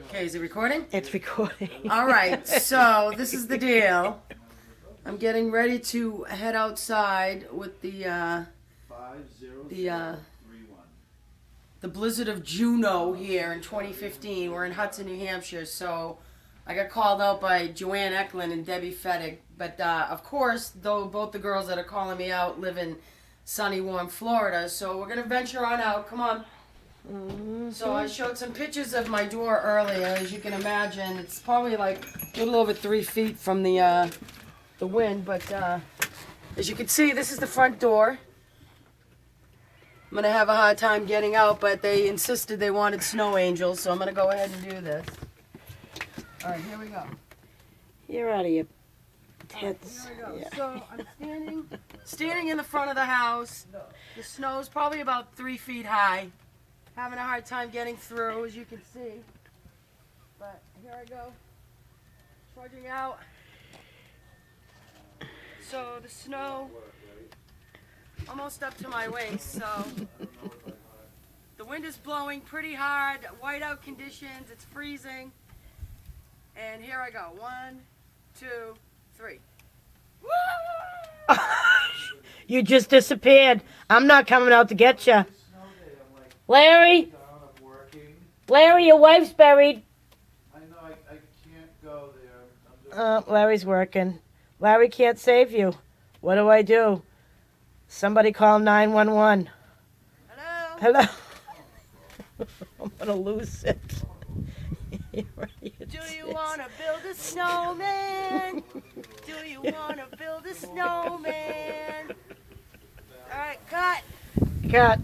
Okay, is it recording? It's recording. All right, so this is the deal. I'm getting ready to head outside with the blizzard of Juno here in 2015. We're in Hudson, New Hampshire, so I got called out by Joanne Eklund and Debbie Fettig. But of course, though both the girls that are calling me out live in sunny, warm Florida, so we're gonna venture on out. Come on. So I showed some pictures of my door earlier. As you can imagine, it's probably like a little over 3 feet from the wind. But as you can see, this is the front door. I'm gonna have a hard time getting out, but they insisted they wanted snow angels, so I'm gonna go ahead and do this. All right, here we go. You're out of your tits. Here we go. Yeah. So I'm standing in the front of the house. The snow's probably about 3 feet high. Having a hard time getting through, as you can see. But here I go, trudging out. So the snow almost up to my waist. So the wind is blowing pretty hard. Whiteout conditions. It's freezing. And here I go. 1, 2, 3. You just disappeared. I'm not coming out to get you. Larry? Larry, your wife's buried. I know, I can't go there. Larry's working. Larry can't save you. What do I do? Somebody call 911. Hello? Hello? I'm going to lose it. Do you want to build a snowman? Do you want to build a snowman? All right, cut. Cut.